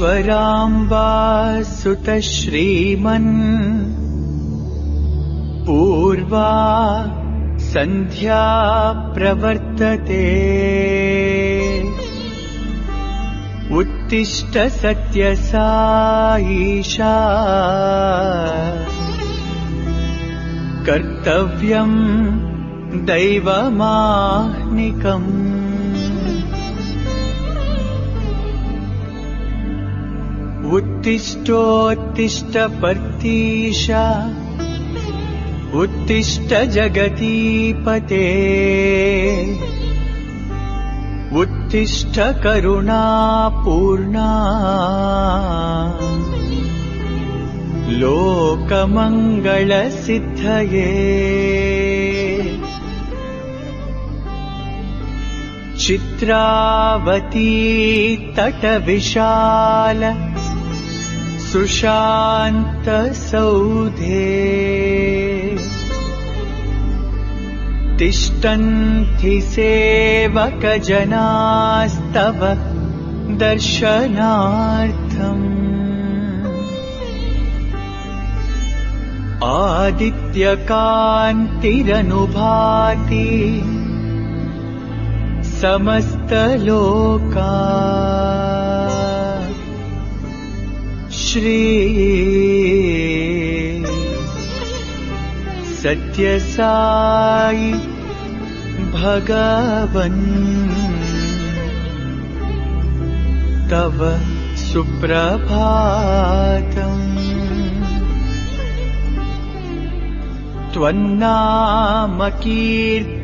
ईश्वराम्बा सुत श्रीमन् पूर्वा सन्ध्या प्रवर्तते उत्तिष्ठ सत्यसाईशा कर्तव्यं दैवमाह्निकम् उत्तिष्ठोत्तिष्ठ पर्तीश उत्तिष्ठ जगतीपते उत्तिष्ठ करुणापूर्णा लोकमङ्गलसिद्धये चित्रावती तटविशाल सुशान्त सौधे तिष्ठन्ति सेवकजनास्तव दर्शनार्थम् आदित्यकान्तिरनुभाति समस्तलोका श्री सत्यसाई भगवन् तव सुप्रभातम् त्वन्नाम कीर्तनरतास्तव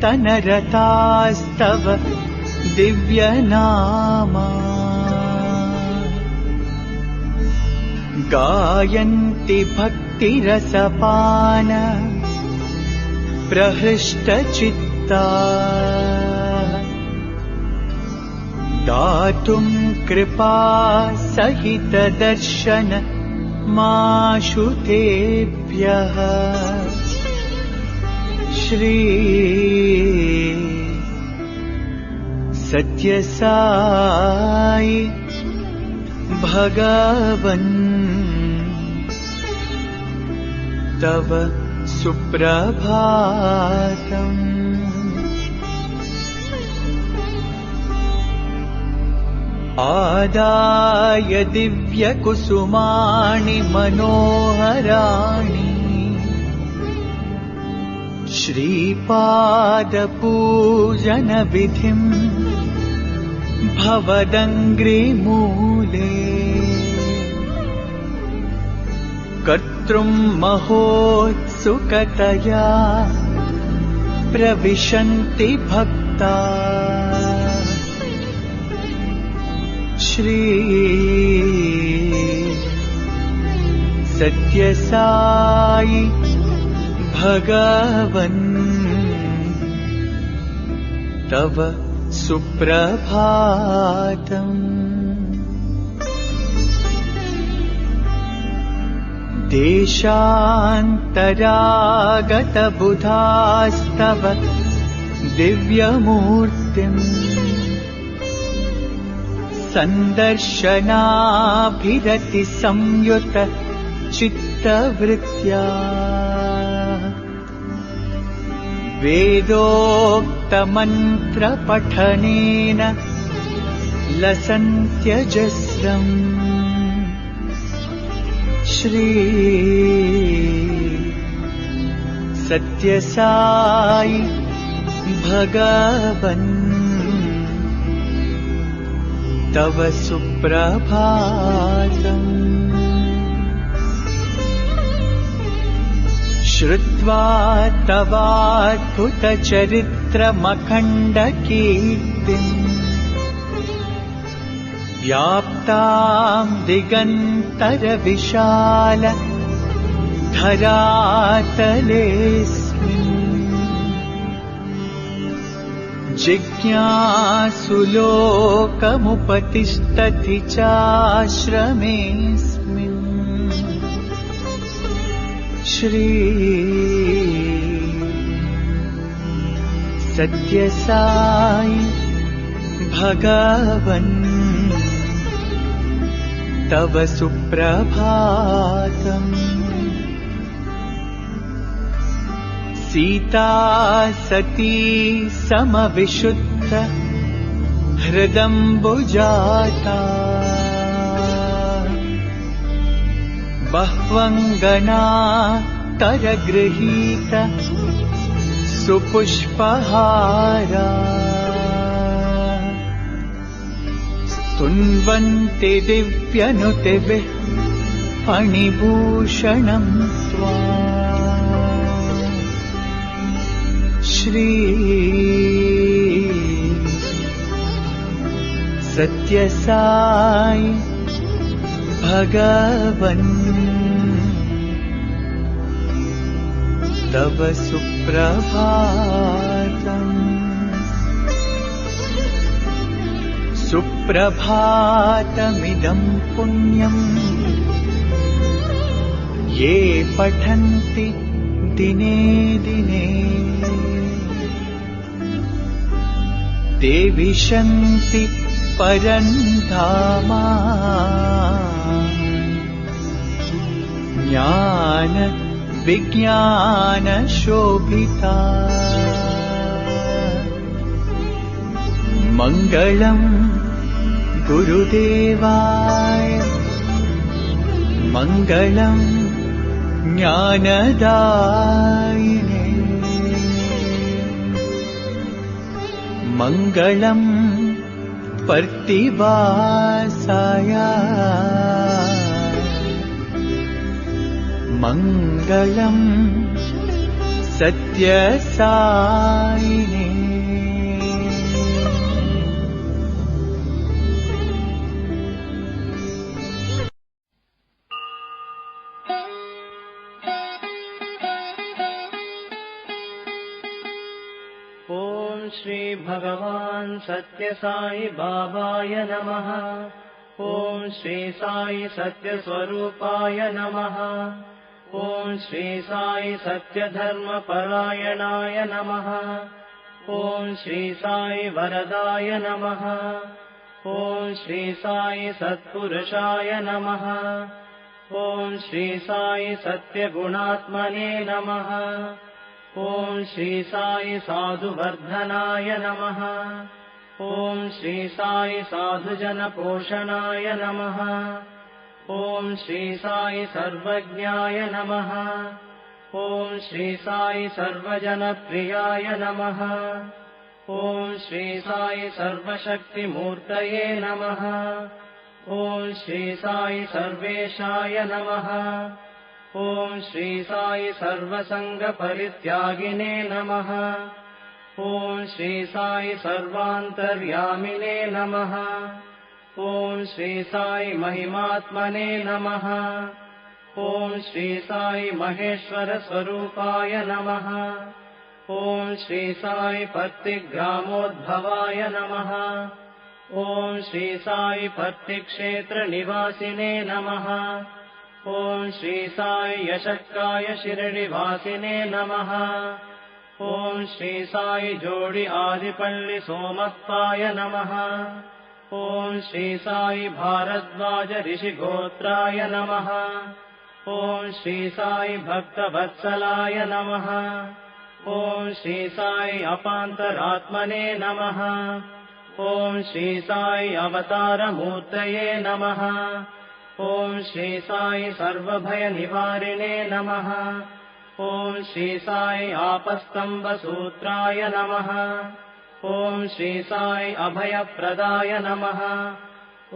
दिव्यनामा गायन्ति भक्तिरसपान प्रहृष्टचित्ता दातुं कृपा सहित दर्शन माशुतेभ्यः श्री सत्यसाई भगवन् तव सुप्रभातम् आदाय दिव्यकुसुमानि मनोहराणि श्रीपादपूजनविधिं भवदङ्घ्रिमूले कर्तृं महोत्सुकतया प्रविशन्ति भक्ता श्री सत्यसाई भगवन् तव सुप्रभातम् देशान्तरागतबुधास्तव दिव्यमूर्तिम् सन्दर्शनाभिरति संयुत चित्तवृत्त्या वेदोक्तमन्त्रपठनेन लसन्त्यजस्रम् श्री सत्यसाई भगवन् तव सुप्रभातम् श्रुत्वा तवाद्भुतचरित्रमखण्डकीर्तिम् व्याप्तां दिगन्तरविशाल धरातलेऽस्मिन् जिज्ञासुलोकमुपतिष्ठति चाश्रमेऽस्मिन् श्री सत्यसाई भगवन् तव सुप्रभातम्। सीता सती समविशुद्ध हृदम्बुजाता। बह्वङ्गना तरगृहीत सुपुष्पहारा। स्तुन्वन्ति दिव्यनुतिभिः फणिभूषणं त्वाम्। श्री सत्यसाई भगवन् तव सुप्रभातम्। सुप्रभातमिदं पुण्यम् ये पठन्ति दिने दिने। ते विशन्ति परन्धामा। ज्ञान विज्ञान शोभिता। मङ्गलं गुरुदेवाय मङ्गलं ज्ञानदायिने। मङ्गलं पर्तिवासाय मङ्गलं सत्यसायिने। ॐ श्री भगवान् सत्य साई बाबाय नमः। ॐ श्री साई सत्य स्वरूपाय नमः। ॐ श्री साई सत्य धर्म परायणाय नमः। ॐ श्री साई वरदाय नमः। ॐ श्री साई सत्पुरुषाय नमः। ॐ श्री साई सत्य गुणात्मने नमः। ॐ श्री साई साधुवर्धनाय नमः। ॐ श्री साई साधुजन पोषणाय नमः। ॐ श्री साई सर्वज्ञाय नमः। ॐ श्री साई सर्वजनप्रियाय नमः। ॐ श्री साई सर्वशक्तिमूर्तये नमः। ॐ श्री साई सर्वेशाय नमः। ॐ श्री साई सर्वसङ्गपरित्यागिने नमः। ॐ श्री साई सर्वान्तर्यामिने नमः। ॐ श्री साई महिमात्मने नमः। ॐ श्री साई महेश्वर स्वरूपाय नमः। ॐ श्री साई पत्तिग्रामोद्भवाय नमः। ॐ श्री साई पत्तिक्षेत्र निवासिने नमः। ॐ श्री साई यशक्काय शिरडिवासिने नमः। ॐ श्री साई जोडि आदिपल्लि सोमप्पाय नमः। ॐ श्री साई भारद्वाज ऋषिगोत्राय नमः। ॐ श्री साई भक्तवत्सलाय नमः। ॐ श्री साई अपान्तरात्मने नमः। ॐ श्री साई अवतारमूर्तये नमः। ॐ श्री साई सर्वभयनिवारिणे नमः। ॐ श्री साई आपस्तम्बसूत्राय नमः। ॐ श्री साई अभयप्रदाय नमः।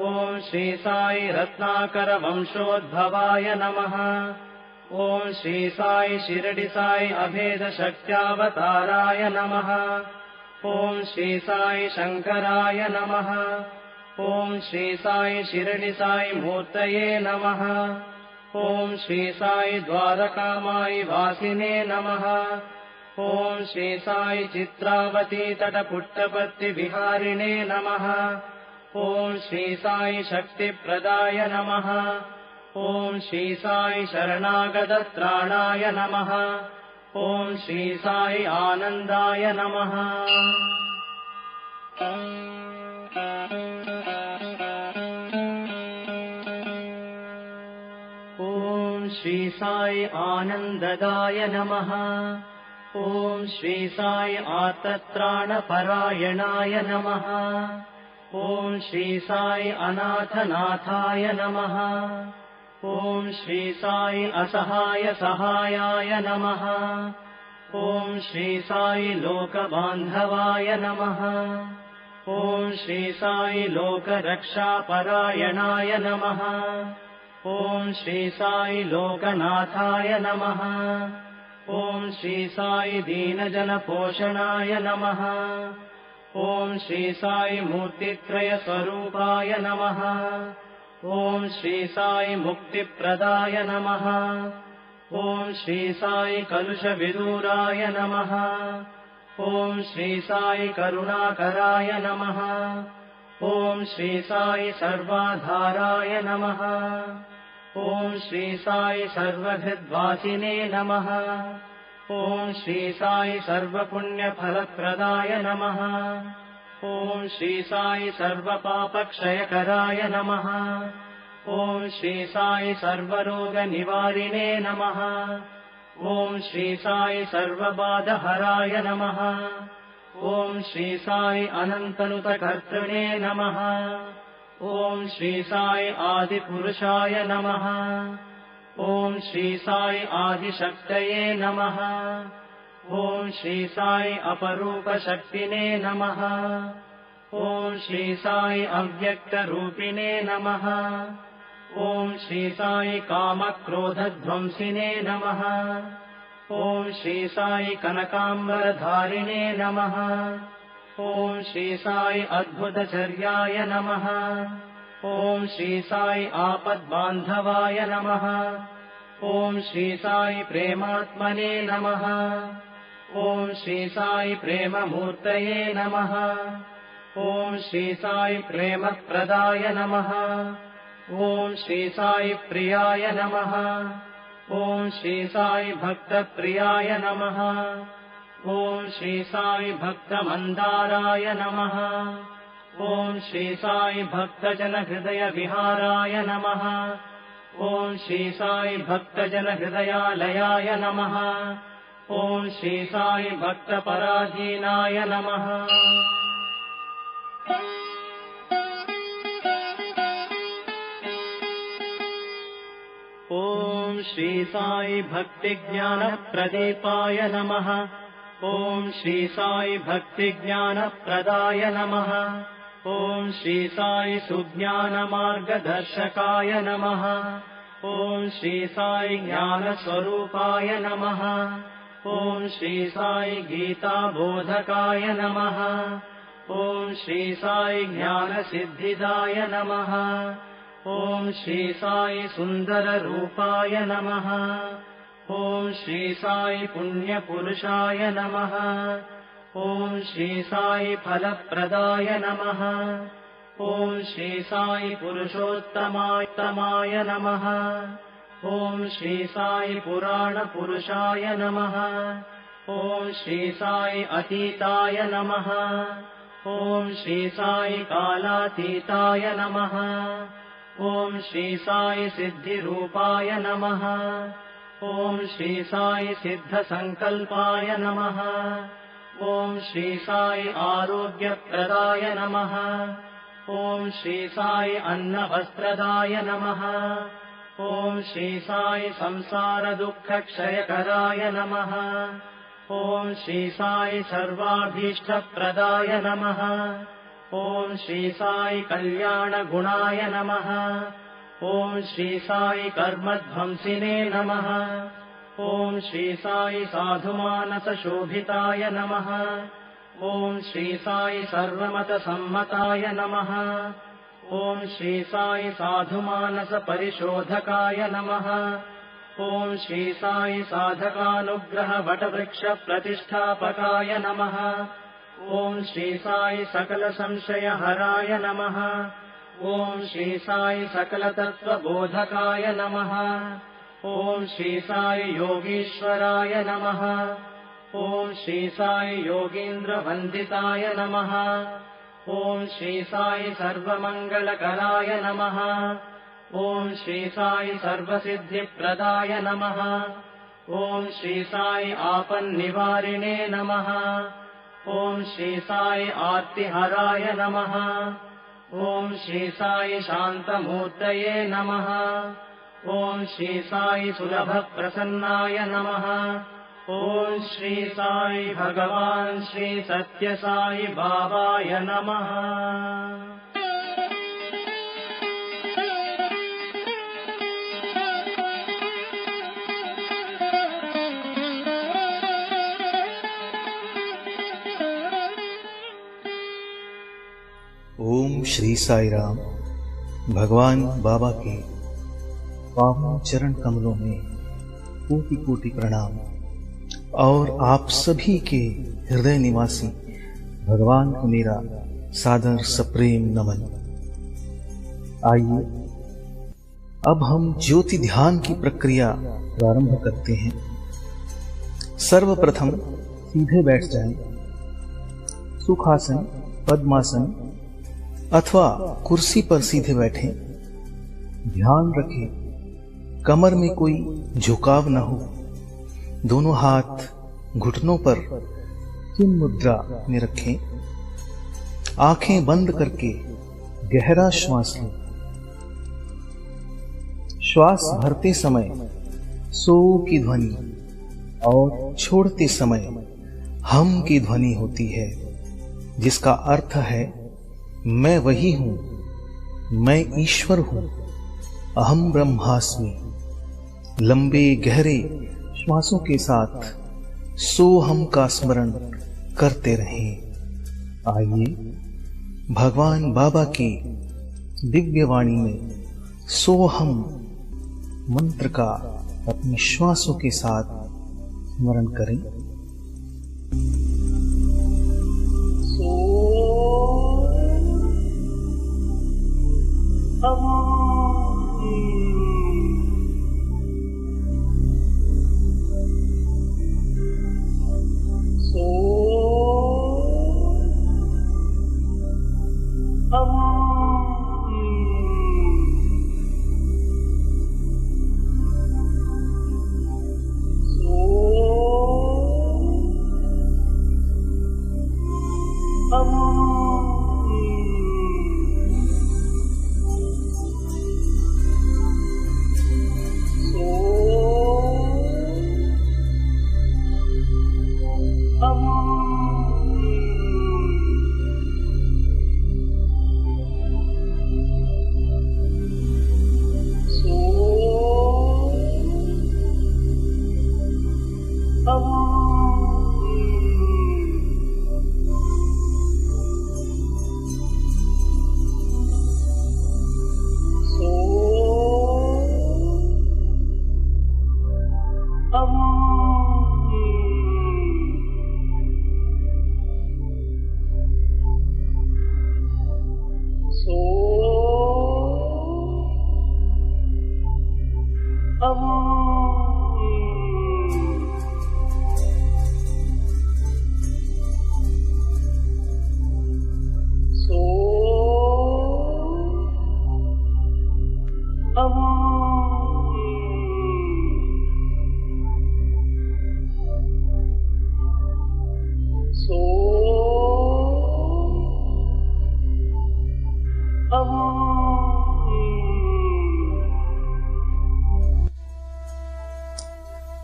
ॐ श्री साई रत्नाकरवंशोद्भवाय नमः। ॐ श्री साई शिरडि साई अभेदशक्त्यावताराय नमः। ॐ श्री साई शङ्कराय नमः। ॐ श्री साई शिरडि साई मूर्तये नमः। ॐ श्री साई द्वारकामायि वासिने नमः। ॐ श्री साई चित्रावती तटपुट्टपत्ति विहारिणे नमः। ॐ श्री साई शक्तिप्रदाय नमः। ॐ श्री साई शरणागतत्राणाय नमः। ॐ श्री साई आनन्दाय नमः। ॐ श्री साई आनन्ददाय नमः। ॐ श्री साई आर्तत्राणपरायणाय नमः। ॐ श्री साई अनाथनाथाय नमः। ॐ श्री साई असहाय सहायाय नमः। ॐ श्री साई लोकबान्धवाय नमः। ॐ श्री साई लोकरक्षापरायणाय नमः। ॐ श्री साई लोकनाथाय नमः। ॐ श्री साई दीनजनपोषणाय नमः। ॐ श्री साई मूर्तित्रयस्वरूपाय नमः। ॐ श्री साई मुक्तिप्रदाय नमः। ॐ श्री साई कलुषविदूराय नमः। ॐ श्री साई करुणाकराय नमः। ॐ श्री साई सर्वाधाराय नमः। ॐ श्री साई सर्वहृद्वासिने नमः। ॐ श्री साई सर्वपुण्यफलप्रदाय नमः। ॐ श्री साई सर्वपापक्षयकराय नमः। ॐ श्री साई सर्वरोगनिवारिणे नमः। ॐ श्री साई सर्वबाधहराय नमः। ॐ श्री साई अनन्तनुतकर्तृणे नमः। ॐ श्री साई आदिपुरुषाय नमः। ॐ श्री साई आदिशक्तये नमः। ॐ श्री साई अपरूपशक्तिने नमः। ॐ श्री साई अव्यक्तरूपिणे नमः। ॐ श्री साई कामक्रोधध्वंसिने नमः। ॐ श्री साई कनकाम्बरधारिणे नमः। ॐ श्री साई अद्भुतचर्याय नमः। ॐ श्री साई आपद्बान्धवाय नमः। ॐ श्री साई प्रेमात्मने नमः। ॐ श्री साई प्रेममूर्तये नमः। ॐ श्री साई प्रेमप्रदाय नमः। ॐ श्री साई प्रियाय नमः। ॐ श्री साई भक्तप्रियाय नमः। ॐ श्री साई भक्तमन्दाराय नमः। ॐ श्री साई भक्तजनहृदयविहाराय नमः। ॐ श्री साई भक्तजनहृदयालयाय नमः। ॐ श्री साई भक्तपराधीनाय नमः। ॐ श्री साई भक्तिज्ञानप्रदीपाय नमः। ॐ श्री साई भक्तिज्ञानप्रदाय नमः। ॐ श्री साई सुज्ञानमार्गदर्शकाय नमः। ॐ श्री साई ज्ञानस्वरूपाय नमः। ॐ श्री साई गीताबोधकाय नमः। ॐ श्री साई ज्ञानसिद्धिदाय नमः। ॐ श्री साई सुन्दररूपाय नमः। ॐ श्री साई पुण्यपुरुषाय नमः। ॐ श्री साई फलप्रदाय नमः। ॐ श्री साई पुरुषोत्तमाय नमः। ॐ श्री साई पुराणपुरुषाय नमः। ॐ श्री साई अतीताय नमः। ॐ श्री साई कालातीताय नमः। ॐ श्री साई सिद्धिरूपाय नमः। ॐ श्री साई सिद्धसङ्कल्पाय नमः। ॐ श्री साई आरोग्यप्रदाय नमः। ॐ श्री साई अन्नवस्त्रदाय नमः। ॐ श्री साई संसारदुःखक्षयकराय नमः। ॐ श्री साई सर्वाभीष्टप्रदाय नमः। ॐ श्री साई कल्याणगुणाय नमः। ॐ श्री साई कर्मध्वंसिने नमः। ॐ श्री साई साधुमानसशोभिताय नमः। ॐ श्री साई सर्वमतसम्मताय नमः। ॐ श्री साई साधुमानसपरिशोधकाय नमः। ॐ श्री साई साधकानुग्रहवटवृक्षप्रतिष्ठापकाय नमः। ॐ श्री साई सकलसंशयहराय नमः। ॐ श्री साई सकलतत्त्वबोधकाय नमः। ॐ श्री साई योगीश्वराय नमः। ॐ श्री साई योगीन्द्रवन्दिताय नमः। ॐ श्री साई सर्वमङ्गलकराय नमः। ॐ श्री साई सर्वसिद्धिप्रदाय नमः। ॐ श्री साई आपन्निवारिणे नमः। ॐ श्री साई आर्तिहराय नमः। ॐ श्री साई शान्तमूर्तये नमः। ॐ श्री साई सुलभप्रसन्नाय नमः। ॐ श्री साई भगवान् श्री सत्य साई बाबाय नमः। ओम श्री साई राम। भगवान बाबा के पावन चरण कमलों में कोटि कोटि प्रणाम और आप सभी के हृदय निवासी भगवान को मेरा सादर सप्रेम नमन। आइए अब हम ज्योति ध्यान की प्रक्रिया प्रारंभ करते हैं। सर्वप्रथम सीधे बैठ जाएं। सुखासन, पद्मासन अथवा कुर्सी पर सीधे बैठें। ध्यान रखें कमर में कोई झुकाव न हो। दोनों हाथ घुटनों पर चिन्ह मुद्रा में रखें। आंखें बंद करके गहरा श्वास लें। श्वास भरते समय सो की ध्वनि और छोड़ते समय हम की ध्वनि होती है, जिसका अर्थ है मैं वही हूं, मैं ईश्वर हूं, अहम ब्रह्मास्मि। लंबे गहरे श्वासों के साथ सोहम का स्मरण करते रहें। आइए भगवान बाबा की दिव्य वाणी में सोहम मंत्र का अपने श्वासों के साथ स्मरण करें।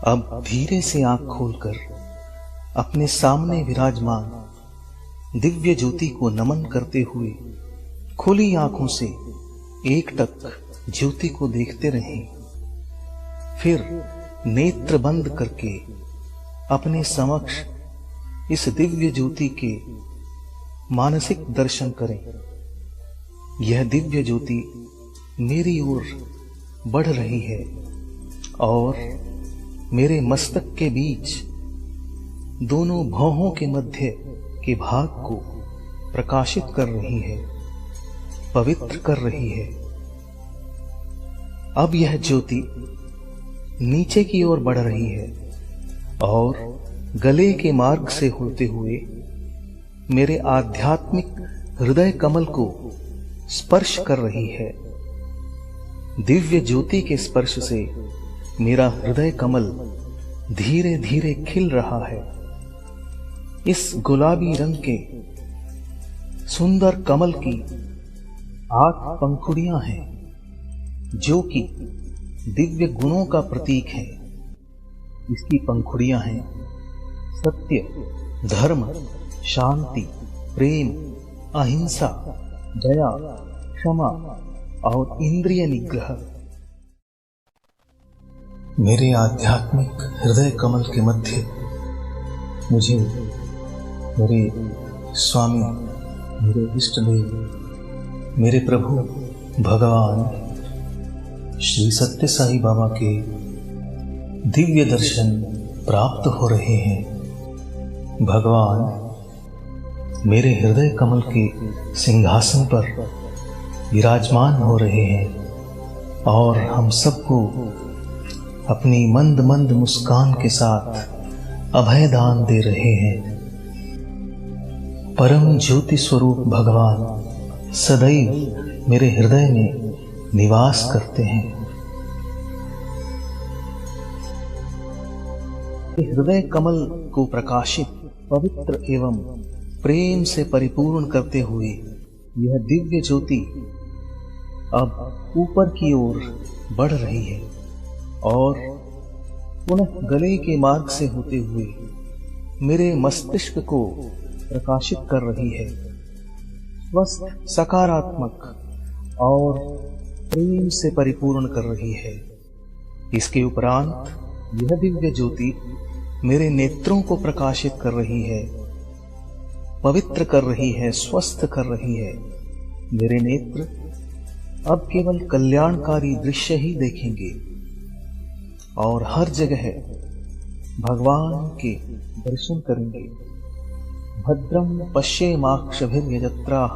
अब धीरे से आंख खोलकर अपने सामने विराजमान दिव्य ज्योति को नमन करते हुए खुली आंखों से एकटक ज्योति को देखते रहें। फिर नेत्र बंद करके अपने समक्ष इस दिव्य ज्योति के मानसिक दर्शन करें। यह दिव्य ज्योति मेरी ओर बढ़ रही है और मेरे मस्तक के बीच दोनों भौहों के मध्य के भाग को प्रकाशित कर रही है, पवित्र कर रही है। अब यह ज्योति नीचे की ओर बढ़ रही है और गले के मार्ग से होते हुए मेरे आध्यात्मिक हृदय कमल को स्पर्श कर रही है। दिव्य ज्योति के स्पर्श से मेरा हृदय कमल धीरे धीरे खिल रहा है। इस गुलाबी रंग के सुंदर कमल की 8 पंखुड़ियां हैं, जो कि दिव्य गुणों का प्रतीक है। इसकी पंखुड़ियां हैं सत्य, धर्म, शांति, प्रेम, अहिंसा, दया, क्षमा और इंद्रिय निग्रह। मेरे आध्यात्मिक हृदय कमल के मध्य मुझे मेरे स्वामी, मेरे इष्ट देव, मेरे प्रभु भगवान श्री सत्य साई बाबा के दिव्य दर्शन प्राप्त हो रहे हैं। भगवान मेरे हृदय कमल के सिंहासन पर विराजमान हो रहे हैं और हम सबको अपनी मंद मंद मुस्कान के साथ अभय दान दे रहे हैं। परम ज्योति स्वरूप भगवान सदैव मेरे हृदय में निवास करते हैं। हृदय कमल को प्रकाशित, पवित्र एवं प्रेम से परिपूर्ण करते हुए यह दिव्य ज्योति अब ऊपर की ओर बढ़ रही है और पुनः गले के मार्ग से होते हुए मेरे मस्तिष्क को प्रकाशित कर रही है। स्वस्थ, सकारात्मक और प्रेम से परिपूर्ण कर रही है। इसके उपरांत यह दिव्य ज्योति मेरे नेत्रों को प्रकाशित कर रही है, पवित्र कर रही है, स्वस्थ कर रही है। मेरे नेत्र अब केवल कल्याणकारी दृश्य ही देखेंगे और हर जगह भगवान के दर्शन करेंगे। भद्रम पश्येमाक्षभिर्यजत्राः।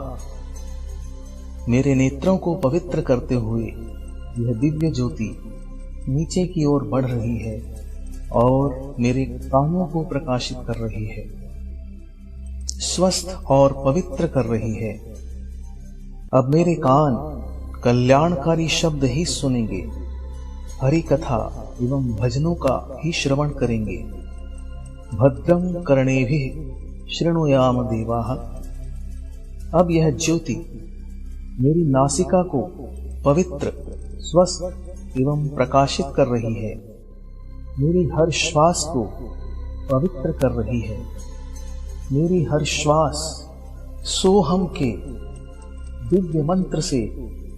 मेरे नेत्रों को पवित्र करते हुए यह दिव्य ज्योति नीचे की ओर बढ़ रही है और मेरे कानों को प्रकाशित कर रही है, स्वस्थ और पवित्र कर रही है। अब मेरे कान कल्याणकारी शब्द ही सुनेंगे, हरि कथा एवं भजनों का ही श्रवण करेंगे। भद्रम कर्णेभिः शृणुयाम देवाः। अब यह ज्योति मेरी नासिका को पवित्र, स्वस्थ एवं प्रकाशित कर रही है। मेरी हर श्वास को पवित्र कर रही है। मेरी हर श्वास सोहम के दिव्य मंत्र से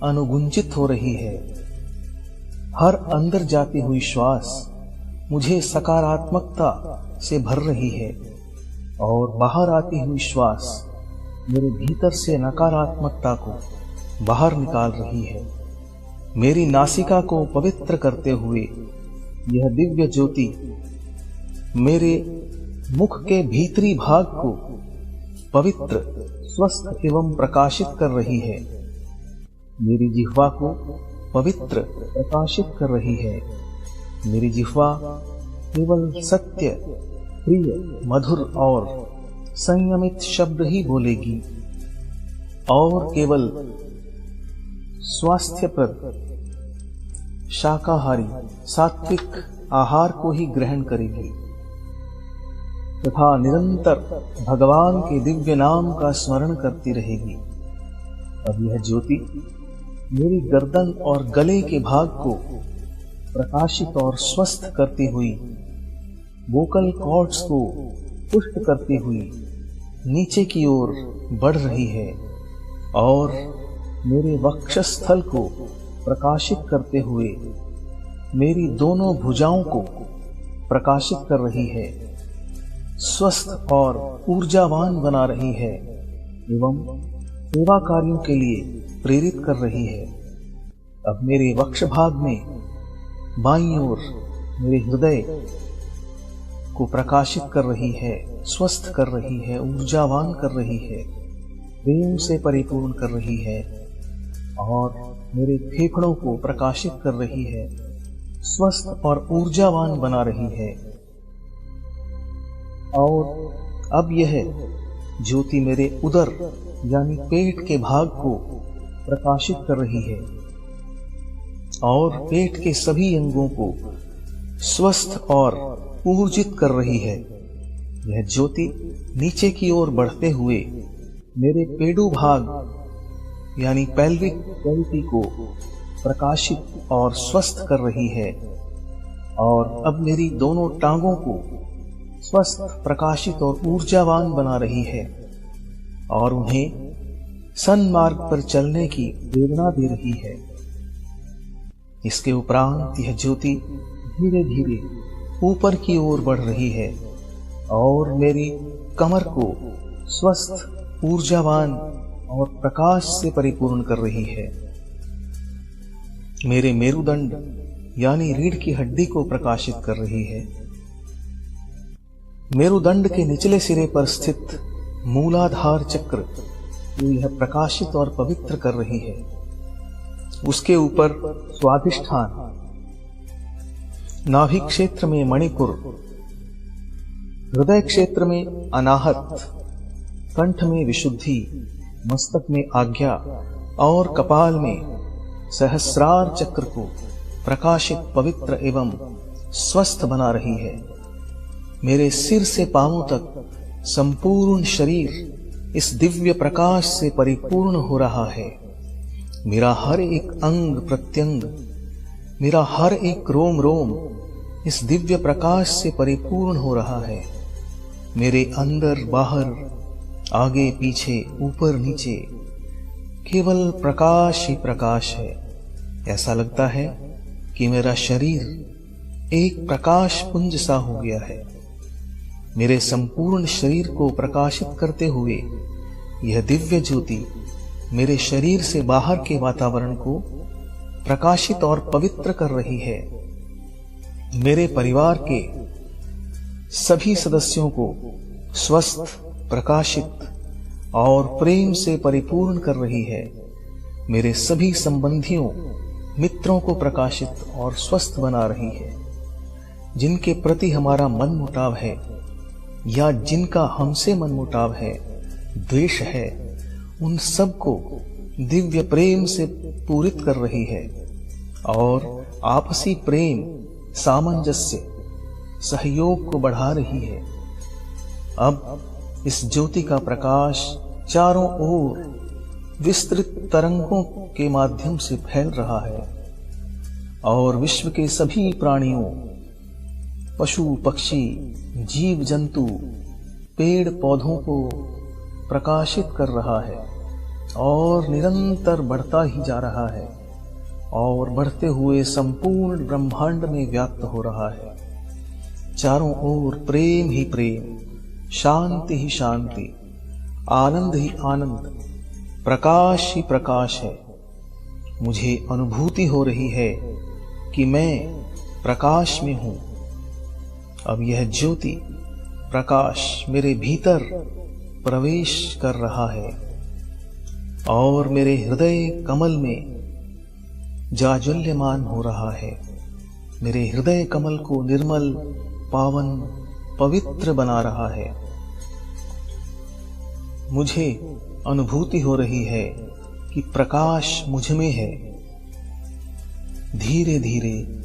अनुगुंजित हो रही है। हर अंदर जाती हुई श्वास मुझे सकारात्मकता से भर रही है और बाहर आती हुई श्वास मेरे भीतर से नकारात्मकता को बाहर निकाल रही है। मेरी नासिका को पवित्र करते हुए यह दिव्य ज्योति मेरे मुख के भीतरी भाग को पवित्र, स्वस्थ एवं प्रकाशित कर रही है। मेरी जिह्वा को पवित्र, प्रकाशित कर रही है। मेरी जिह्वा केवल सत्य, प्रिय, मधुर और संयमित शब्द ही बोलेगी और केवल स्वास्थ्यप्रद, शाकाहारी, सात्विक आहार को ही ग्रहण करेगी तथा निरंतर भगवान के दिव्य नाम का स्मरण करती रहेगी। अब यह ज्योति मेरी गर्दन और गले के भाग को प्रकाशित और स्वस्थ करती हुई, वोकल कॉर्ड्स को पुष्ट करती हुई नीचे की ओर बढ़ रही है और मेरे वक्षस्थल को प्रकाशित करते हुए मेरी दोनों भुजाओं को प्रकाशित कर रही है, स्वस्थ और ऊर्जावान बना रही है एवं सेवा कार्यों के लिए प्रेरित कर रही है। अब मेरे वक्ष भाग में बाईं ओर मेरे हृदय को प्रकाशित कर रही है, स्वस्थ कर रही है, ऊर्जावान कर रही है, प्रेम से परिपूर्ण कर रही है और मेरे फेफड़ों को प्रकाशित कर रही है, स्वस्थ और ऊर्जावान बना रही है। और अब यह ज्योति मेरे उदर यानी पेट के भाग को प्रकाशित कर रही है और पेट के सभी अंगों को स्वस्थ और ऊर्जित कर रही है। यह ज्योति नीचे की ओर बढ़ते हुए मेरे पेडू भाग यानी पेल्विक कैविटी को प्रकाशित और स्वस्थ कर रही है और अब मेरी दोनों टांगों को स्वस्थ, प्रकाशित और ऊर्जावान बना रही है और उन्हें सन्मार्ग पर चलने की प्रेरणा दे रही है। इसके उपरांत यह ज्योति धीरे धीरे ऊपर की ओर बढ़ रही है और मेरी कमर को स्वस्थ, ऊर्जावान और प्रकाश से परिपूर्ण कर रही है। मेरे मेरुदंड यानी रीढ़ की हड्डी को प्रकाशित कर रही है। मेरुदंड के निचले सिरे पर स्थित मूलाधार चक्र को यह प्रकाशित और पवित्र कर रही है। उसके ऊपर स्वाधिष्ठान, नाभि क्षेत्र में मणिपुर, हृदय क्षेत्र में अनाहत, कंठ में विशुद्धि, मस्तक में आज्ञा और कपाल में सहस्रार चक्र को प्रकाशित, पवित्र एवं स्वस्थ बना रही है। मेरे सिर से पांवों तक संपूर्ण शरीर इस दिव्य प्रकाश से परिपूर्ण हो रहा है। मेरा हर एक अंग प्रत्यंग, मेरा हर एक रोम रोम इस दिव्य प्रकाश से परिपूर्ण हो रहा है। मेरे अंदर बाहर, आगे पीछे, ऊपर नीचे केवल प्रकाश ही प्रकाश है। ऐसा लगता है कि मेरा शरीर एक प्रकाश पुंज सा हो गया है। मेरे संपूर्ण शरीर को प्रकाशित करते हुए यह दिव्य ज्योति मेरे शरीर से बाहर के वातावरण को प्रकाशित और पवित्र कर रही है। मेरे परिवार के सभी सदस्यों को स्वस्थ, प्रकाशित और प्रेम से परिपूर्ण कर रही है। मेरे सभी संबंधियों, मित्रों को प्रकाशित और स्वस्थ बना रही है। जिनके प्रति हमारा मनमुटाव है या जिनका हमसे मनमुटाव है, द्वेष है, उन सबको दिव्य प्रेम से पूरित कर रही है और आपसी प्रेम, सामंजस्य, सहयोग को बढ़ा रही है। अब इस ज्योति का प्रकाश चारों ओर विस्तृत तरंगों के माध्यम से फैल रहा है और विश्व के सभी प्राणियों, पशु पक्षी, जीव जंतु, पेड़ पौधों को प्रकाशित कर रहा है और निरंतर बढ़ता ही जा रहा है और बढ़ते हुए संपूर्ण ब्रह्मांड में व्याप्त हो रहा है। चारों ओर प्रेम ही प्रेम, शांति ही शांति, आनंद ही आनंद, प्रकाश ही प्रकाश है। मुझे अनुभूति हो रही है कि मैं प्रकाश में हूं। अब यह ज्योति प्रकाश मेरे भीतर प्रवेश कर रहा है और मेरे हृदय कमल में जाज्वल्यमान हो रहा है। मेरे हृदय कमल को निर्मल, पावन, पवित्र बना रहा है। मुझे अनुभूति हो रही है कि प्रकाश मुझ में है। धीरे धीरे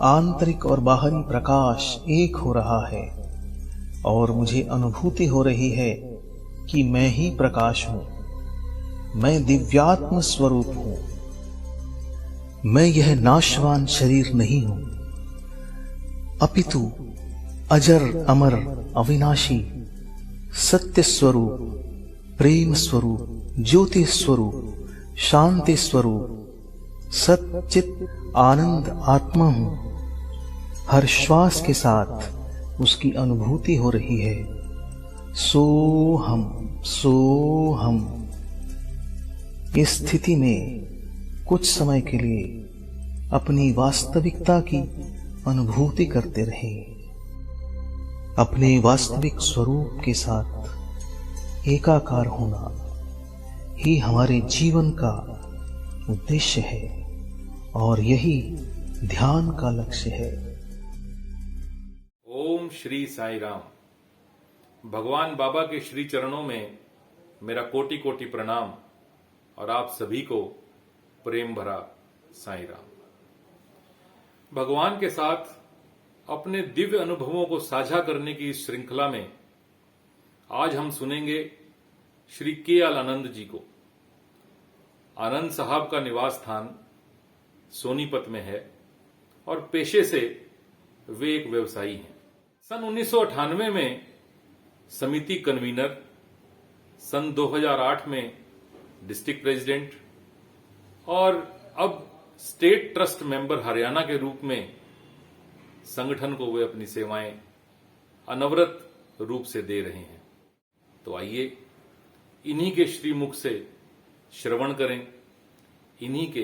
आंतरिक और बाहरी प्रकाश एक हो रहा है और मुझे अनुभूति हो रही है कि मैं ही प्रकाश हूं। मैं दिव्यात्म स्वरूप हूं। मैं यह नाशवान शरीर नहीं हूं, अपितु अजर अमर अविनाशी सत्य स्वरूप, प्रेम स्वरूप, ज्योति स्वरूप, शांति स्वरूप, सच्चित आनंद आत्मा हूं। हर श्वास के साथ उसकी अनुभूति हो रही है। सोहम सोहम। इस स्थिति में कुछ समय के लिए अपनी वास्तविकता की अनुभूति करते रहें। अपने वास्तविक स्वरूप के साथ एकाकार होना ही हमारे जीवन का उद्देश्य है और यही ध्यान का लक्ष्य है। ओम श्री साई राम। भगवान बाबा के श्री चरणों में मेरा कोटि कोटि प्रणाम और आप सभी को प्रेम भरा साई राम। भगवान के साथ अपने दिव्य अनुभवों को साझा करने की इस श्रृंखला में आज हम सुनेंगे श्री के.एल. आनंद जी को। आनंद साहब का निवास स्थान सोनीपत में है और पेशे से वे एक व्यवसायी हैं। सन 1998 में समिति कन्वीनर, सन 2008 में डिस्ट्रिक्ट प्रेसिडेंट और अब स्टेट ट्रस्ट मेंबर हरियाणा के रूप में संगठन को वे अपनी सेवाएं अनवरत रूप से दे रहे हैं। तो आइए इन्हीं के श्रीमुख से श्रवण करें इन्हीं के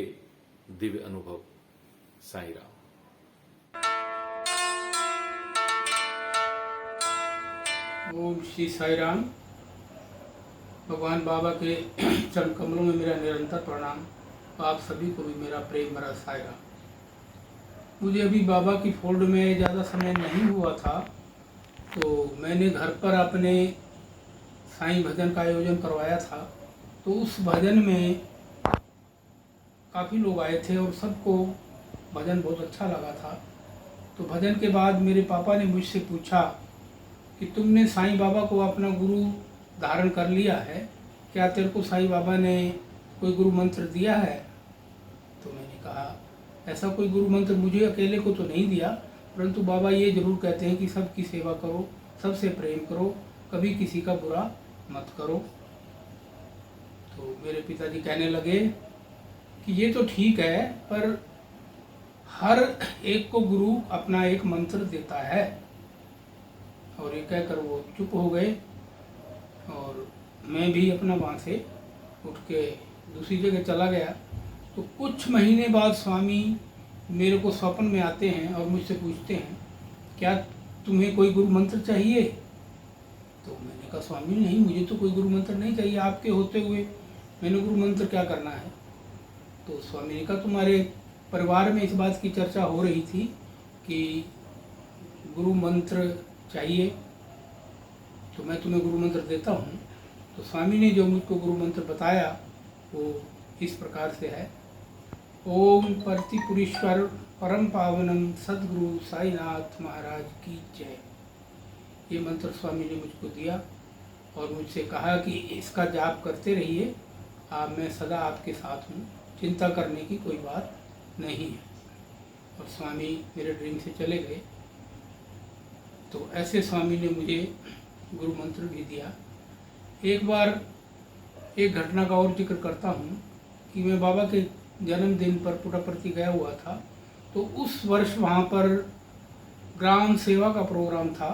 दिव्य अनुभव। साईं राम। ओम श्री साई राम। भगवान बाबा के चरण कमलों में मेरा निरंतर प्रणाम। आप सभी को भी मेरा प्रेम भरा साई राम। मुझे अभी बाबा की फोल्ड में ज़्यादा समय नहीं हुआ था, तो मैंने घर पर अपने साईं भजन का आयोजन करवाया था। तो उस भजन में काफ़ी लोग आए थे और सबको भजन बहुत अच्छा लगा था। तो भजन के बाद मेरे पापा ने मुझसे पूछा कि तुमने साईं बाबा को अपना गुरु धारण कर लिया है, क्या तेरे को साईं बाबा ने कोई गुरु मंत्र दिया है? तो मैंने कहा ऐसा कोई गुरु मंत्र मुझे अकेले को तो नहीं दिया, परंतु बाबा ये जरूर कहते हैं कि सबकी सेवा करो, सबसे प्रेम करो, कभी किसी का बुरा मत करो। तो मेरे पिताजी कहने लगे कि ये तो ठीक है, पर हर एक को गुरु अपना एक मंत्र देता है। और ये कहकर वो चुप हो गए और मैं भी अपना वहाँ से उठ के दूसरी जगह चला गया। तो कुछ महीने बाद स्वामी मेरे को स्वप्न में आते हैं और मुझसे पूछते हैं क्या तुम्हें कोई गुरु मंत्र चाहिए? तो मैंने कहा स्वामी नहीं, मुझे तो कोई गुरु मंत्र नहीं चाहिए, आपके होते हुए मैंने गुरु मंत्र क्या करना है? तो स्वामी ने कहा तुम्हारे परिवार में इस बात की चर्चा हो रही थी कि गुरु मंत्र चाहिए, तो मैं तुम्हें गुरु मंत्र देता हूँ। तो स्वामी ने जो मुझको गुरु मंत्र बताया वो इस प्रकार से है। ओम प्रतिपुरीश्वर परम पावनम सद्गुरु साईनाथ महाराज की जय। ये मंत्र स्वामी ने मुझको दिया और मुझसे कहा कि इसका जाप करते रहिए, मैं सदा आपके साथ हूँ, चिंता करने की कोई बात नहीं है। और स्वामी मेरे ड्रीम से चले गए। तो ऐसे स्वामी ने मुझे गुरु मंत्र भी दिया। एक बार एक घटना का और जिक्र करता हूँ कि मैं बाबा के जन्मदिन पर पुट्टपर्ती गया हुआ था। तो उस वर्ष वहाँ पर ग्राम सेवा का प्रोग्राम था,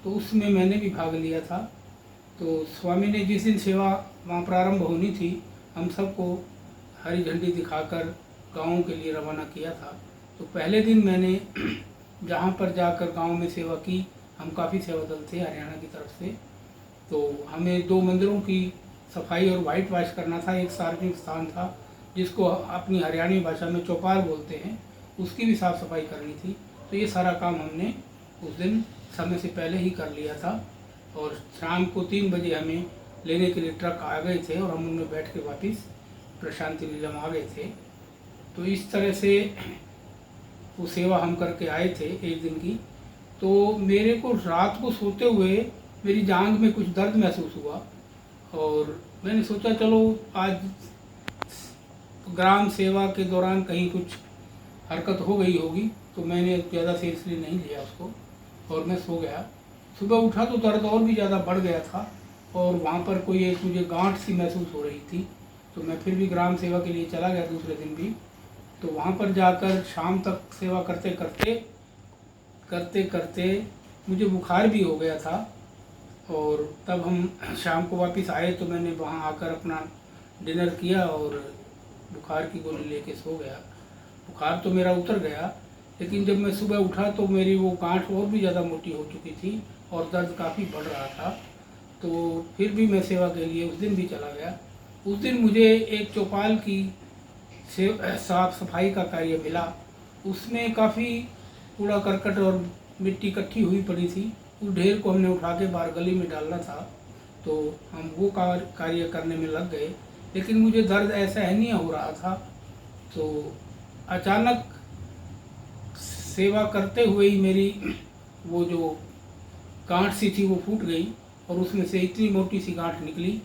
तो उसमें मैंने भी भाग लिया था। तो स्वामी ने जिस दिन सेवा वहाँ प्रारंभ होनी थी, हम सबको हरी झंडी दिखाकर गाँव के लिए रवाना किया था। तो पहले दिन मैंने जहाँ पर जाकर गांव में सेवा की, हम काफ़ी सेवा दल थे हरियाणा की तरफ से। तो हमें 2 मंदिरों की सफाई और वाइट वॉश करना था। एक सार्वजनिक स्थान था जिसको अपनी हरियाणवी भाषा में चौपाल बोलते हैं, उसकी भी साफ़ सफाई करनी थी। तो ये सारा काम हमने उस दिन समय से पहले ही कर लिया था। और शाम को 3 बजे हमें लेने के लिए ट्रक आ गए थे और हम उनमें बैठ के वापस प्रशांति लीला में आ गए थे। तो इस तरह से वो सेवा हम करके आए थे एक दिन की। तो मेरे को रात को सोते हुए मेरी जांघ में कुछ दर्द महसूस हुआ और मैंने सोचा चलो आज ग्राम सेवा के दौरान कहीं कुछ हरकत हो गई होगी, तो मैंने ज़्यादा सीरियसली नहीं लिया उसको और मैं सो गया। सुबह उठा तो दर्द और भी ज़्यादा बढ़ गया था और वहाँ पर कोई एक मुझे गांठ सी महसूस हो रही थी। तो मैं फिर भी ग्राम सेवा के लिए चला गया दूसरे दिन भी। तो वहाँ पर जाकर शाम तक सेवा करते करते मुझे बुखार भी हो गया था। और तब हम शाम को वापस आए तो मैंने वहाँ आकर अपना डिनर किया और बुखार की गोली लेके सो गया। बुखार तो मेरा उतर गया, लेकिन जब मैं सुबह उठा तो मेरी वो गांठ और भी ज़्यादा मोटी हो चुकी थी और दर्द काफ़ी बढ़ रहा था। तो फिर भी मैं सेवा के लिए उस दिन भी चला गया। उस दिन मुझे एक चौपाल की साफ सफाई का कार्य मिला। उसमें काफ़ी कूड़ा करकट और मिट्टी इकट्ठी हुई पड़ी थी। उस ढेर को हमने उठा के बाहर गली में डालना था, तो हम वो कार्य करने में लग गए। लेकिन मुझे दर्द असहनीय हो रहा था। तो अचानक सेवा करते हुए ही मेरी वो जो गांठ सी थी वो फूट गई और उसमें से इतनी मोटी सी गांठ निकली,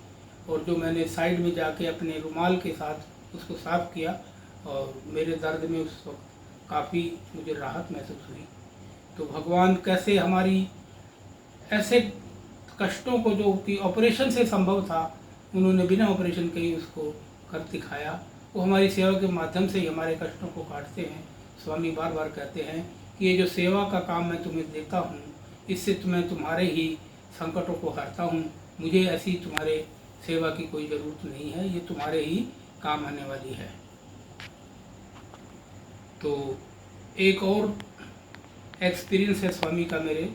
और जो मैंने साइड में जाके अपने रुमाल के साथ उसको साफ किया और मेरे दर्द में उस वक्त काफ़ी मुझे राहत महसूस हुई। तो भगवान कैसे हमारी ऐसे कष्टों को जो कि ऑपरेशन से संभव था, उन्होंने बिना ऑपरेशन के ही उसको कर दिखाया। वो हमारी सेवा के माध्यम से ही हमारे कष्टों को काटते हैं। स्वामी बार बार कहते हैं कि ये जो सेवा का काम मैं तुम्हें देता हूँ, इससे मैं तुम्हारे ही संकटों को हरता हूँ। मुझे ऐसी तुम्हारे सेवा की कोई ज़रूरत नहीं है, ये तुम्हारे ही काम आने वाली है। तो एक और एक्सपीरियंस है स्वामी का मेरे।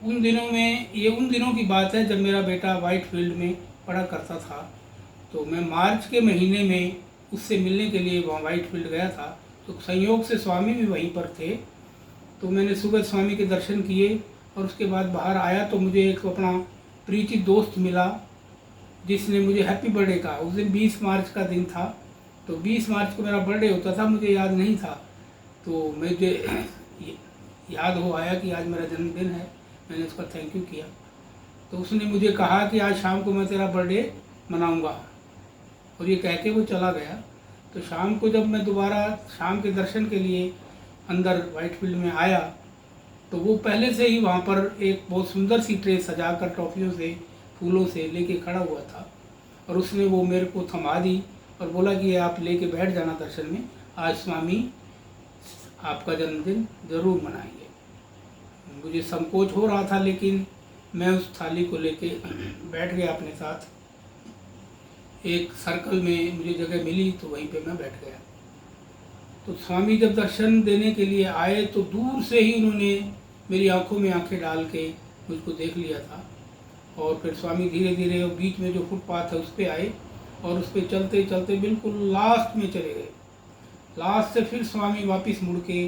उन दिनों में, ये उन दिनों की बात है जब मेरा बेटा वाइट फील्ड में पढ़ा करता था। तो मैं मार्च के महीने में उससे मिलने के लिए वहाँ वाइट फील्ड गया था। तो संयोग से स्वामी भी वहीं पर थे। तो मैंने सुबह स्वामी के दर्शन किए और उसके बाद बाहर आया तो मुझे एक अपना परिचित दोस्त मिला जिसने मुझे हैप्पी बर्थडे कहा। उस दिन 20 मार्च का दिन था। तो 20 मार्च को मेरा बर्थडे होता था, मुझे याद नहीं था। तो मुझे याद हो आया कि आज मेरा जन्मदिन है। मैंने उसका थैंक यू किया। तो उसने मुझे कहा कि आज शाम को मैं तेरा बर्थडे मनाऊंगा, और ये कह के वो चला गया। तो शाम को जब मैं दोबारा शाम के दर्शन के लिए अंदर वाइट फील्ड में आया तो वो पहले से ही वहाँ पर एक बहुत सुंदर सी ट्रे सजाकर टॉफियों से, फूलों से लेके खड़ा हुआ था। और उसने वो मेरे को थमा दी और बोला कि आप लेके बैठ जाना दर्शन में, आज स्वामी आपका जन्मदिन ज़रूर मनाएंगे। मुझे संकोच हो रहा था, लेकिन मैं उस थाली को लेके बैठ गया अपने साथ। एक सर्कल में मुझे जगह मिली तो वहीं पे मैं बैठ गया। तो स्वामी जब दर्शन देने के लिए आए तो दूर से ही उन्होंने मेरी आंखों में आंखें डाल के मुझको देख लिया था। और फिर स्वामी धीरे धीरे बीच में जो फुटपाथ है उस पर आए और उस पर चलते चलते बिल्कुल लास्ट में चले गए। लास्ट से फिर स्वामी वापस मुड़ के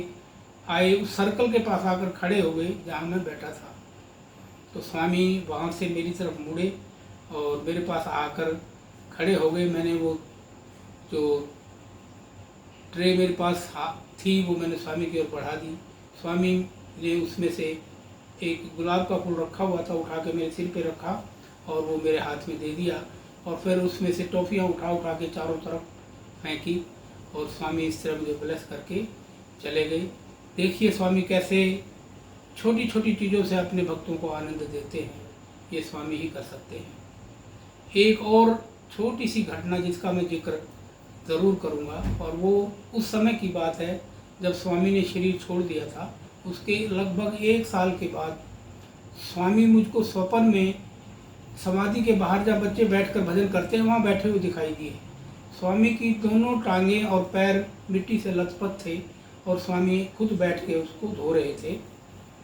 आए, उस सर्कल के पास आकर खड़े हो गए जहाँ मैं बैठा था। तो स्वामी वहाँ से मेरी तरफ मुड़े और मेरे पास आकर खड़े हो गए। मैंने वो जो ट्रे मेरे पास थी वो मैंने स्वामी की ओर बढ़ा दी। स्वामी ने उसमें से एक गुलाब का फूल रखा हुआ था, उठा के मेरे सिर पे रखा और वो मेरे हाथ में दे दिया। और फिर उसमें से टॉफियाँ उठा उठा के चारों तरफ फेंकी और स्वामी इस तरह मुझे ब्लेस करके चले गए। देखिए स्वामी कैसे छोटी छोटी चीज़ों से अपने भक्तों को आनंद देते हैं, ये स्वामी ही कर सकते हैं। एक और छोटी सी घटना जिसका मैं जिक्र ज़रूर करूँगा, और वो उस समय की बात है जब स्वामी ने शरीर छोड़ दिया था। उसके लगभग 1 साल के बाद स्वामी मुझको स्वप्न में समाधि के बाहर जहाँ बच्चे बैठकर भजन करते हैं वहाँ बैठे हुए दिखाई दिए। स्वामी की दोनों टांगें और पैर मिट्टी से लथपथ थे और स्वामी खुद बैठ के उसको धो रहे थे।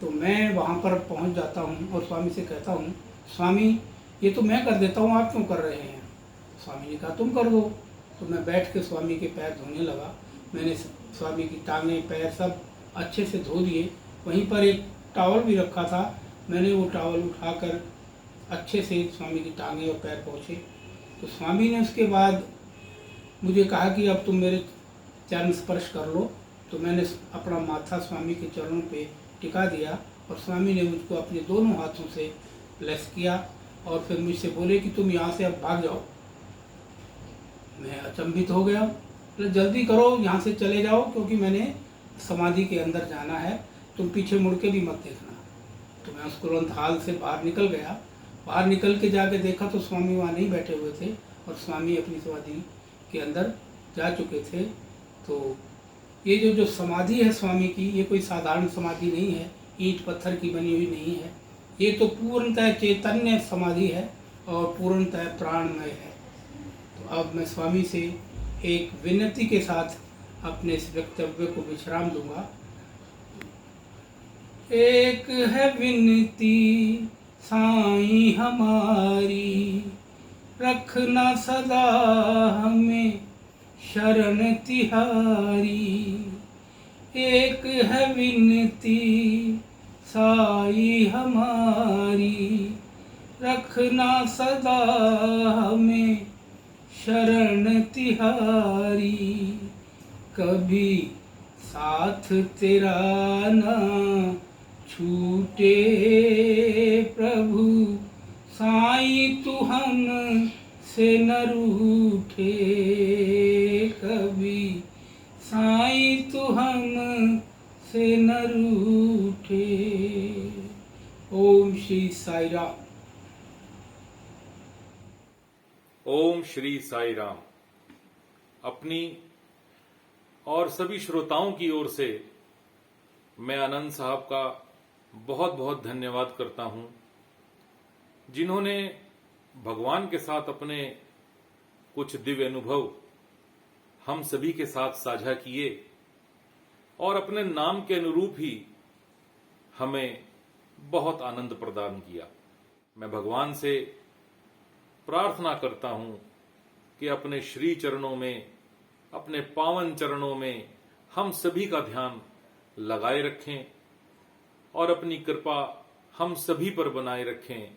तो मैं वहाँ पर पहुँच जाता हूँ और स्वामी से कहता हूँ, स्वामी ये तो मैं कर देता हूँ, आप क्यों कर रहे हैं? स्वामी ने कहा तुम कर दो। तो मैं बैठ के स्वामी के पैर धोने लगा। मैंने स्वामी की टांगें पैर सब अच्छे से धो दिए। वहीं पर एक टॉवल भी रखा था, मैंने वो टॉवल उठाकर अच्छे से स्वामी की टांगें और पैर पोंछे। तो स्वामी ने उसके बाद मुझे कहा कि अब तुम मेरे चरण स्पर्श कर लो। तो मैंने अपना माथा स्वामी के चरणों पे टिका दिया और स्वामी ने मुझको अपने दोनों हाथों से ब्लेस किया और फिर मुझसे बोले कि तुम यहाँ से अब भाग जाओ। मैं अचंभित हो गया, तो जल्दी करो, यहाँ से चले जाओ, क्योंकि मैंने समाधि के अंदर जाना है, तुम पीछे मुड़ के भी मत देखना। तो मैं उस तुरंत हाल से बाहर निकल गया। बाहर निकल के जाके देखा तो स्वामी वहाँ नहीं बैठे हुए थे और स्वामी अपनी समाधि के अंदर जा चुके थे। तो ये जो समाधि है स्वामी की, ये कोई साधारण समाधि नहीं है, ईंट पत्थर की बनी हुई नहीं है। ये तो पूर्णतः चैतन्य समाधि है और पूर्णतः प्राणमय है। तो अब मैं स्वामी से एक विनती के साथ अपने इस वक्तव्य को विश्राम दूंगा। एक है विनती साईं हमारी, रखना सदा हमें शरण तिहारी। एक है विनती साईं हमारी, रखना सदा हमें शरण तिहारी। कभी साथ तेरा न छूटे प्रभु, साईं तू हम से न रूठे कभी, साईं तू हम से न रूठे। ओम श्री साई राम। ओम श्री साई राम। अपनी और सभी श्रोताओं की ओर से मैं आनंद साहब का बहुत बहुत धन्यवाद करता हूं, जिन्होंने भगवान के साथ अपने कुछ दिव्य अनुभव हम सभी के साथ साझा किए और अपने नाम के अनुरूप ही हमें बहुत आनंद प्रदान किया। मैं भगवान से प्रार्थना करता हूं कि अपने श्री चरणों में, अपने पावन चरणों में हम सभी का ध्यान लगाए रखें और अपनी कृपा हम सभी पर बनाए रखें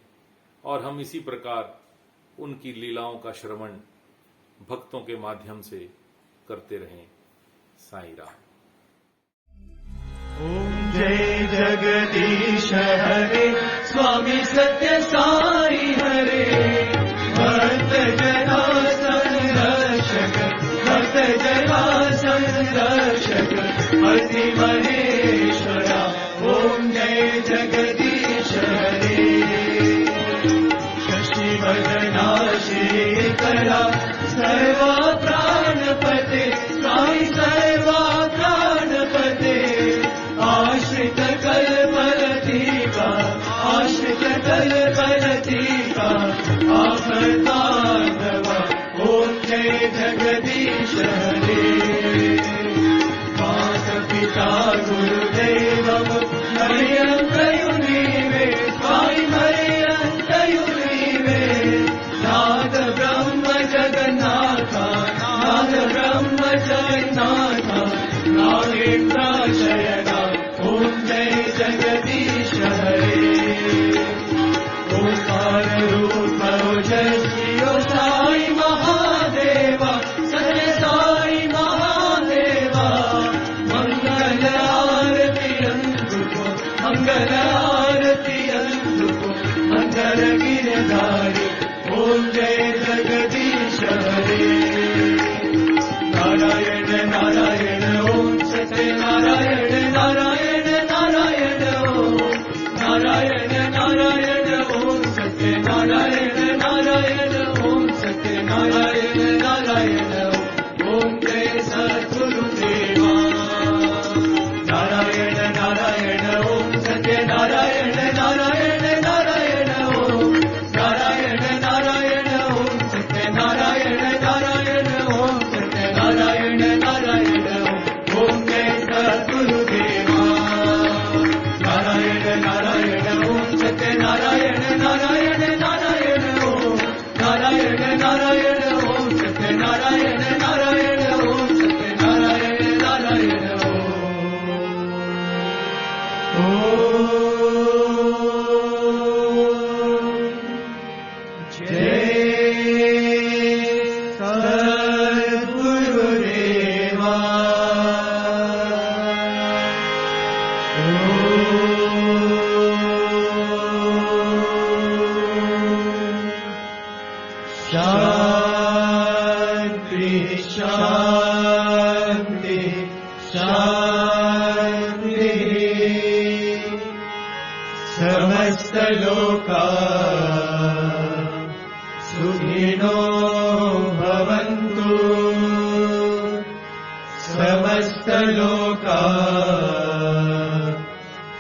और हम इसी प्रकार उनकी लीलाओं का श्रवण भक्तों के माध्यम से करते रहें। साईं राम। ओम जय जगदीश हरे, स्वामी सत्य साई हरे, भक्त जना संरक्षक, भक्त जना संरक्षक, अति महेश्वरा। ओम जय जगदीश हरे, शशि वदना शेखरा, सर्वा प्राणपते, साई सर्वा प्राणपते, आश्रित कल्पलतीका, आश्रित कल्पलतीका, आपदानवा। ओम जय जगदीश हरे, माता पिता गुरुदेवम मरियन्तयुनीवे, साई मरियन्तयुनीवे, नाद ब्रह्म जगन्नाथा, नाद ब्रह्म जगन्नाथा, नागेन्द्र शयना। ओम जय जगदीश हरे, ओंकार रूप ओजस्वी साई महादेवा, सत्य साई महादेवा, मंगल आरती अंधुको, मंगल आरती अंधुको, मंगल गिरधारी। ओम जय जगदीश हरे, नारायण नारायण ओम सत्य नारायण नारायण नारायण ओम, नारायण नारायण ओम सत्य नारायण नारायण ओम सत्य नारायण नारायण ओम जय सद्गुरुदेवा। नारायण नारायण ओम सत्य नारायण नारायण नारायण ओम, नारायण नारायण ओम सत्य नारायण नारायण ओम सत्य नारायण नारायण ओम जय सद्गुरुदेवा। नारायण नारायण ओम सत्य नारायण नारायण नारायण ओम, नारायण नारायण ओम सत्य नारायण नारायण ओम सत्य नारायण नारायण ओम। जय सद्गुरुदेवा। शांति शांति शांति, समस्त लोका सुखिनो भवन्तु, समस्त लोका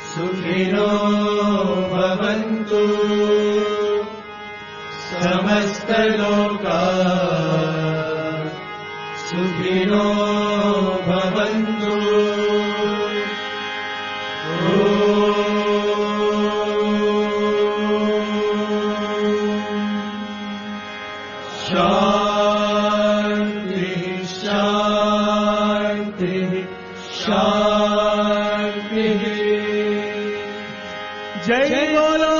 सुखिनो भवन्तु, समस्त लोका सुखिनो भवन्तु। शांति शांति शांति। जय बोलो